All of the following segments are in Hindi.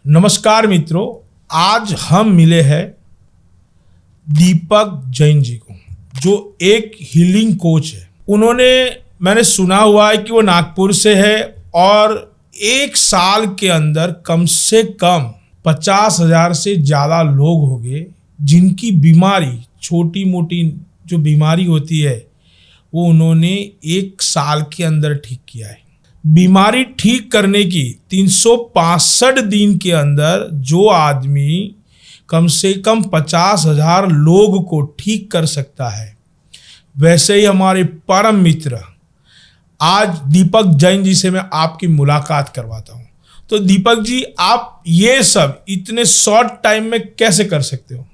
नमस्कार मित्रों, आज हम मिले हैं दीपक जैन जी को, जो एक हीलिंग कोच है। उन्होंने, मैंने सुना हुआ है कि वो नागपुर से है और एक साल के अंदर कम से कम 50,000 से ज़्यादा लोग हो गए जिनकी बीमारी, छोटी मोटी जो बीमारी होती है, वो उन्होंने एक साल के अंदर ठीक किया है। बीमारी ठीक करने की 365 दिन के अंदर जो आदमी कम से कम 50,000 लोग को ठीक कर सकता है, वैसे ही हमारे परम मित्र आज दीपक जैन जी से मैं आपकी मुलाकात करवाता हूं। तो दीपक जी, आप ये सब इतने शॉर्ट टाइम में कैसे कर सकते हो?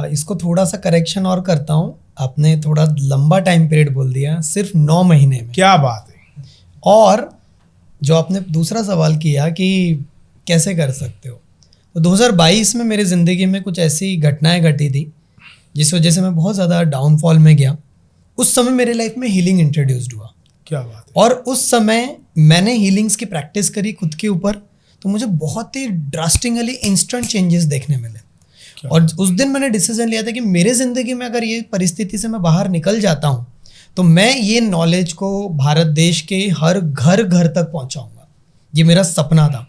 इसको थोड़ा सा करेक्शन और करता हूँ। आपने थोड़ा लंबा टाइम पीरियड बोल दिया, सिर्फ 9 महीने में। क्या बात है। और जो आपने दूसरा सवाल किया कि कैसे कर सकते हो, तो 2022 में मेरी ज़िंदगी में कुछ ऐसी घटनाएं घटी थी जिस वजह से मैं बहुत ज़्यादा डाउनफॉल में गया। उस समय मेरे लाइफ में हीलिंग इंट्रोड्यूस्ड हुआ। क्या बात है। और उस समय मैंने हीलिंग्स की प्रैक्टिस करी खुद के ऊपर, तो मुझे बहुत ही ड्रास्टिकली इंस्टेंट चेंजेस देखने मिले। और उस दिन मैंने डिसीजन लिया था कि मेरे ज़िंदगी में अगर ये परिस्थिति से मैं बाहर निकल जाता हूँ तो मैं ये नॉलेज को भारत देश के हर घर घर तक पहुँचाऊँगा। ये मेरा सपना था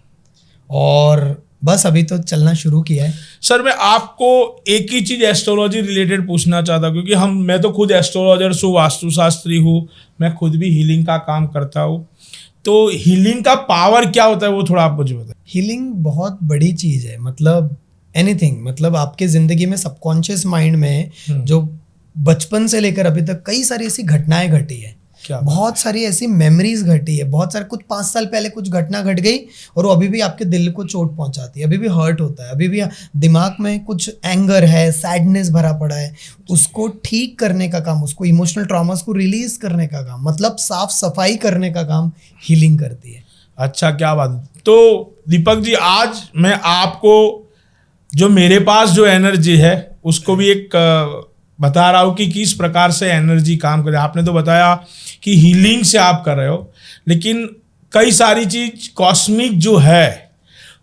और बस अभी तो चलना शुरू किया है। सर, मैं आपको एक ही चीज़ एस्ट्रोलॉजी रिलेटेड पूछना चाहता हूँ, क्योंकि मैं तो खुद एस्ट्रोलॉजर हूँ, वास्तुशास्त्री हूँ, मैं खुद भी हीलिंग का काम करता हूँ। तो हीलिंग का पावर क्या होता है, वो थोड़ा आप मुझे बताएं। हीलिंग बहुत बड़ी चीज़ है। मतलब एनीथिंग, मतलब आपके ज़िंदगी में सबकॉन्शियस माइंड में जो बचपन से लेकर अभी तक कई सारी ऐसी घटनाएं घटी है, बहुत सारी ऐसी मेमोरीज घटी है, बहुत सारे, कुछ 5 साल पहले कुछ घटना घट गई और वो अभी भी आपके दिल को चोट पहुंचाती है, अभी भी हर्ट होता है, अभी भी दिमाग में कुछ एंगर है, सैडनेस भरा पड़ा है। उसको ठीक करने का काम, उसको इमोशनल ट्रॉमास को रिलीज करने का काम, मतलब साफ सफाई करने का काम हीलिंग करती है। अच्छा, क्या बात। तो दीपक जी, आज मैं आपको जो मेरे पास जो एनर्जी है उसको भी एक बता रहा हूँ कि किस प्रकार से एनर्जी काम करे। आपने तो बताया कि हीलिंग से आप कर रहे हो, लेकिन कई सारी चीज कॉस्मिक जो है,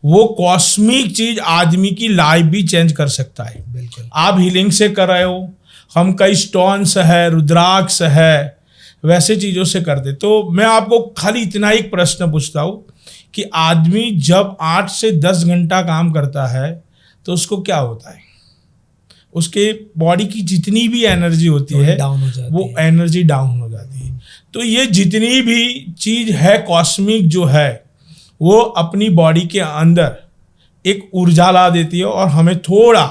वो कॉस्मिक चीज आदमी की लाइफ भी चेंज कर सकता है। बिल्कुल। आप हीलिंग से कर रहे हो, हम कई स्टोन्स है, रुद्राक्ष है, वैसे चीज़ों से करते। तो मैं आपको खाली इतना एक प्रश्न पूछता हूँ कि आदमी जब 8 से 10 घंटा काम करता है तो उसको क्या होता है? उसके बॉडी की जितनी भी एनर्जी होती है, वो एनर्जी डाउन हो जाती है। तो ये जितनी भी चीज़ है कॉस्मिक जो है, वो अपनी बॉडी के अंदर एक ऊर्जा ला देती है और हमें थोड़ा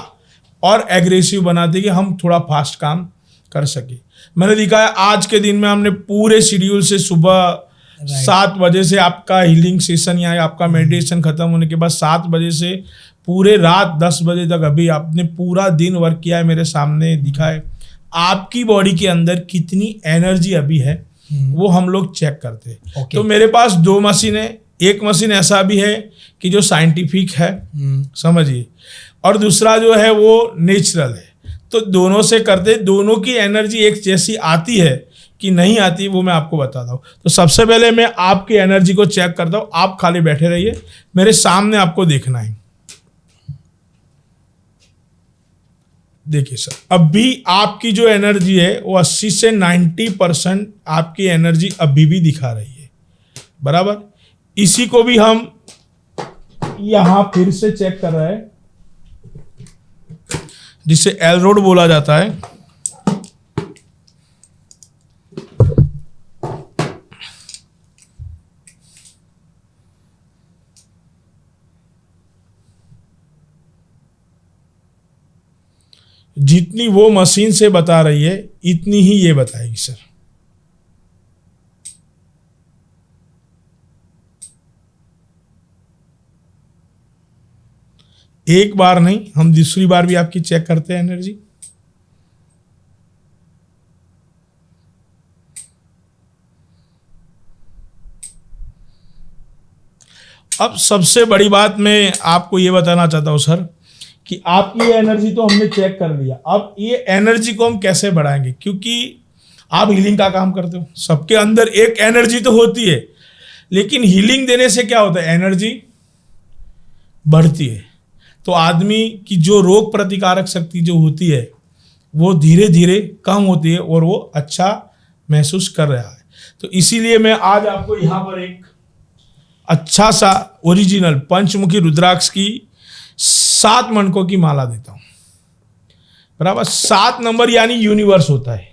और एग्रेसिव बनाती है कि हम थोड़ा फास्ट काम कर सके। मैंने देखा है आज के दिन में हमने पूरे शेड्यूल से सुबह 7 बजे से आपका हीलिंग सेशन या आपका मेडिटेशन खत्म होने के बाद 7 बजे से पूरे रात 10 बजे तक अभी आपने पूरा दिन वर्क किया है, मेरे सामने दिखा है। आपकी बॉडी के अंदर कितनी एनर्जी अभी है वो हम लोग चेक करते हैं। तो मेरे पास 2 मशीन है। एक मशीन ऐसा भी है कि जो साइंटिफिक है, समझिए, और दूसरा जो है वो नेचुरल है। तो दोनों से करते, दोनों की एनर्जी एक जैसी आती है कि नहीं आती, वो मैं आपको बताता हूँ। तो सबसे पहले मैं आपकी एनर्जी को चेक करता हूँ। आप खाली बैठे रहिए, मेरे सामने आपको देखना है। देखिए सर, अभी आपकी जो एनर्जी है वो 80 से 90% आपकी एनर्जी अभी भी दिखा रही है, बराबर। इसी को भी हम यहां फिर से चेक कर रहे हैं, जिसे एल रोड बोला जाता है। जितनी वो मशीन से बता रही है इतनी ही ये बताएगी सर। एक बार नहीं, हम दूसरी बार भी आपकी चेक करते हैं एनर्जी। अब सबसे बड़ी बात मैं आपको ये बताना चाहता हूं सर कि आपकी ये एनर्जी तो हमने चेक कर लिया। अब ये एनर्जी को हम कैसे बढ़ाएंगे, क्योंकि आप हीलिंग का काम करते हो, सबके अंदर एक एनर्जी तो होती है, लेकिन हीलिंग देने से क्या होता है, एनर्जी बढ़ती है तो आदमी की जो रोग प्रतिकारक शक्ति जो होती है वो धीरे धीरे कम होती है और वो अच्छा महसूस कर रहा है। तो इसीलिए मैं आज आपको यहाँ पर एक अच्छा सा ओरिजिनल पंचमुखी रुद्राक्ष की 7 मणकों की माला देता हूँ। बराबर, 7 नंबर यानी यूनिवर्स होता है।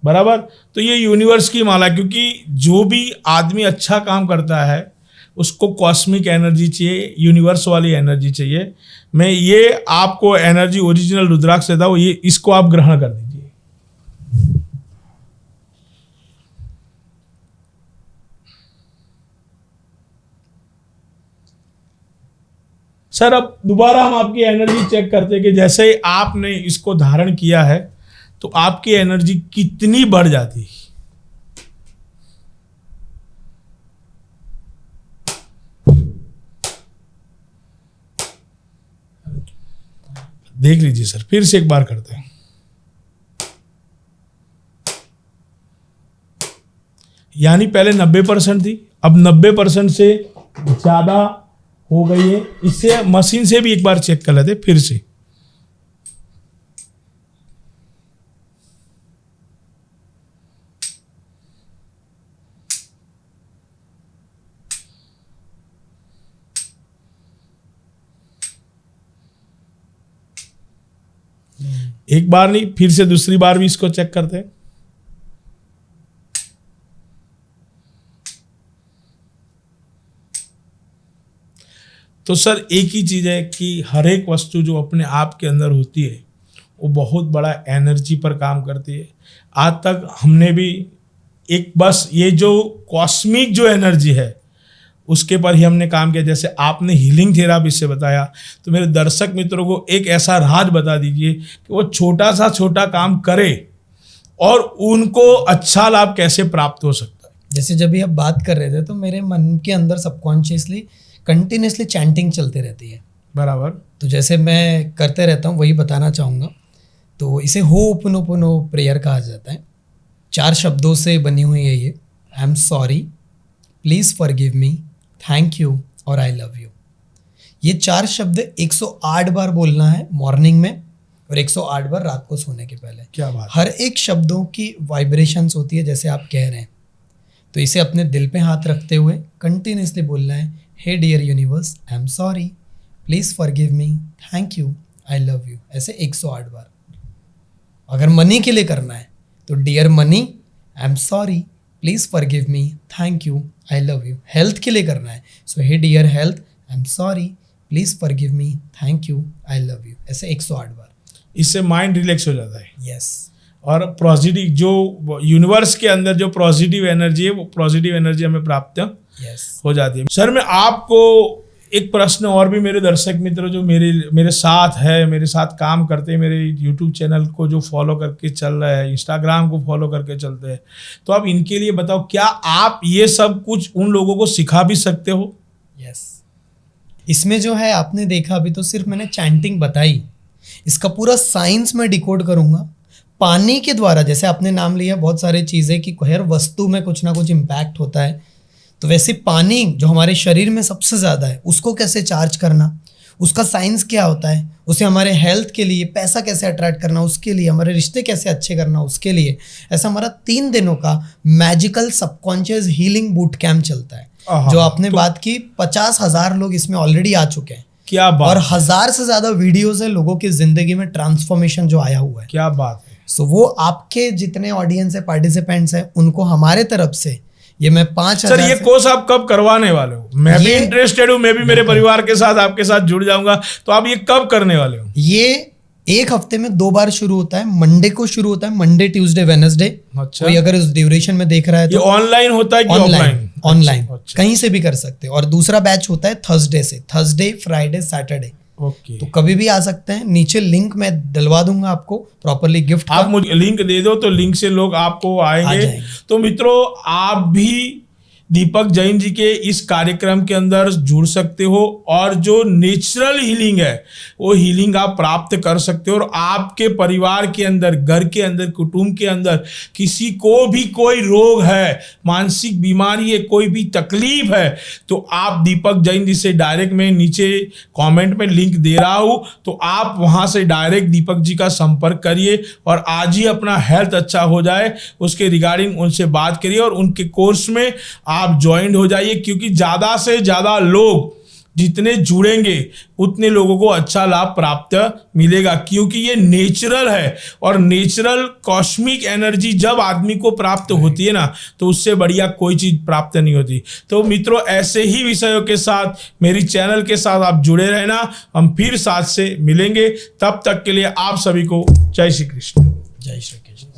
बराबर, तो ये यूनिवर्स की माला, क्योंकि जो भी आदमी अच्छा काम करता है उसको कॉस्मिक एनर्जी चाहिए, यूनिवर्स वाली एनर्जी चाहिए। मैं ये आपको एनर्जी ओरिजिनल रुद्राक्ष देता हूँ, ये इसको आप ग्रहण कर दीजिए। सर अब दोबारा हम आपकी एनर्जी चेक करते हैं कि जैसे ही आपने इसको धारण किया है तो आपकी एनर्जी कितनी बढ़ जाती है। देख लीजिए सर, फिर से एक बार करते हैं। यानी पहले 90% थी, अब 90% से ज्यादा हो गई है। इससे मशीन से भी एक बार चेक कर लेते फिर से। एक बार नहीं, फिर से दूसरी बार भी इसको चेक करते हैं। तो सर एक ही चीज है कि हर एक वस्तु जो अपने आप के अंदर होती है वो बहुत बड़ा एनर्जी पर काम करती है। आज तक हमने भी एक बस ये जो कॉस्मिक जो एनर्जी है उसके पर ही हमने काम किया। जैसे आपने हीलिंग थेरापी से बताया, तो मेरे दर्शक मित्रों को एक ऐसा राज बता दीजिए कि वो छोटा काम करे और उनको अच्छा लाभ कैसे प्राप्त हो सकता है। जैसे जब भी आप बात कर रहे थे तो मेरे मन के अंदर सबकॉन्शियसली कंटिन्यूसली चैंटिंग चलती रहती है। बराबर, तो जैसे मैं करते रहता हूँ वही बताना चाहूँगा। तो इसे होपोनोपोनो प्रेयर कहा जाता है। 4 शब्दों से बनी हुई है ये। आई am sorry, please forgive me, thank you और आई लव यू। ये 4 शब्द 108 बार बोलना है मॉर्निंग में और 108 बार रात को सोने के पहले। क्या बात। हर एक शब्दों की वाइब्रेशंस होती है जैसे आप कह रहे हैं। तो इसे अपने दिल पे हाथ रखते हुए कंटिन्यूसली बोलना है, hey dear universe, I am sorry, please forgive me, thank you, I love you, ऐसे 108 बार। अगर मनी के लिए करना है तो dear money, I am sorry, please forgive me, thank you, I love you. Health के लिए करना है so hey dear health, I am sorry, please forgive me, thank you, I love you, ऐसे 108 बार। इससे माइंड रिलैक्स हो जाता है। यस। और पॉजिटिव जो यूनिवर्स के अंदर जो पॉजिटिव एनर्जी है वो पॉजिटिव एनर्जी हमें प्राप्त हो जाती है। सर मैं आपको एक प्रश्न और भी, मेरे दर्शक मित्र जो मेरे साथ है, मेरे साथ काम करते हैं, मेरे यूट्यूब चैनल को जो फॉलो करके चल रहे हैं, इंस्टाग्राम को फॉलो करके चलते हैं, तो आप इनके लिए बताओ, क्या आप ये सब कुछ उन लोगों को सिखा भी सकते हो? यस। इसमें जो है आपने देखा अभी तो सिर्फ मैंने चैंटिंग बताई, इसका पूरा साइंस में डिकोड करूंगा। पानी के द्वारा, जैसे आपने नाम लिया बहुत सारी चीज़ें कि हर वस्तु में कुछ ना कुछ इम्पैक्ट होता है, तो वैसे पानी जो हमारे शरीर में सबसे ज़्यादा है उसको कैसे चार्ज करना, उसका साइंस क्या होता है, उसे हमारे हेल्थ के लिए, पैसा कैसे अट्रैक्ट करना उसके लिए, हमारे रिश्ते कैसे अच्छे करना उसके लिए, ऐसा हमारा 3 दिनों का magical subconscious healing boot camp चलता है। जो आपने बात की, 50,000 लोग इसमें ऑलरेडी आ चुके हैं। क्या बात। और 1000 से ज़्यादा वीडियोज़ है लोगों की ज़िंदगी में ट्रांसफॉर्मेशन जो आया हुआ है। क्या बात है। सो वो आपके जितने ऑडियंस है, पार्टिसिपेंट्स हैं, उनको हमारे तरफ से ये मैं 5,000। सर ये कोर्स आप कब करवाने वाले हो? मैं भी इंटरेस्टेड हूँ, मैं भी मेरे परिवार के साथ आपके साथ जुड़ जाऊंगा। तो आप ये कब करने वाले हो? ये 1 हफ्ते में 2 बार शुरू होता है। मंडे को शुरू होता है, मंडे, ट्यूसडे, वेडनेसडे। अच्छा। कोई अगर इस ड्यूरेशन में देख रहा है तो ऑनलाइन होता है कि ऑफलाइन? ऑनलाइन, कहीं से भी कर सकते हैं। और दूसरा बैच होता है थर्सडे से, थर्सडे, फ्राइडे, सैटरडे। ओके। तो कभी भी आ सकते हैं। नीचे लिंक मैं डलवा दूंगा आपको प्रॉपरली गिफ्ट। आप मुझे लिंक दे दो तो लिंक से लोग आपको आएंगे। तो मित्रों आप भी दीपक जैन जी के इस कार्यक्रम के अंदर जुड़ सकते हो और जो नेचुरल हीलिंग है वो हीलिंग आप प्राप्त कर सकते हो। और आपके परिवार के अंदर, घर के अंदर, कुटुंब के अंदर किसी को भी कोई रोग है, मानसिक बीमारी है, कोई भी तकलीफ है, तो आप दीपक जैन जी से डायरेक्ट, मैं नीचे कमेंट में लिंक दे रहा हूं, तो आप वहां से डायरेक्ट दीपक जी का संपर्क करिए और आज ही अपना हेल्थ अच्छा हो जाए उसके रिगार्डिंग उनसे बात करिए और उनके कोर्स में आप ज्वाइन हो जाइए। क्योंकि ज़्यादा से ज़्यादा लोग जितने जुड़ेंगे उतने लोगों को अच्छा लाभ प्राप्त मिलेगा, क्योंकि ये नेचुरल है और नेचुरल कॉस्मिक एनर्जी जब आदमी को प्राप्त होती है ना, तो उससे बढ़िया कोई चीज़ प्राप्त नहीं होती। तो मित्रों, ऐसे ही विषयों के साथ मेरी चैनल के साथ आप जुड़े रहना। हम फिर साथ से मिलेंगे, तब तक के लिए आप सभी को जय श्री कृष्ण। जय श्री कृष्ण।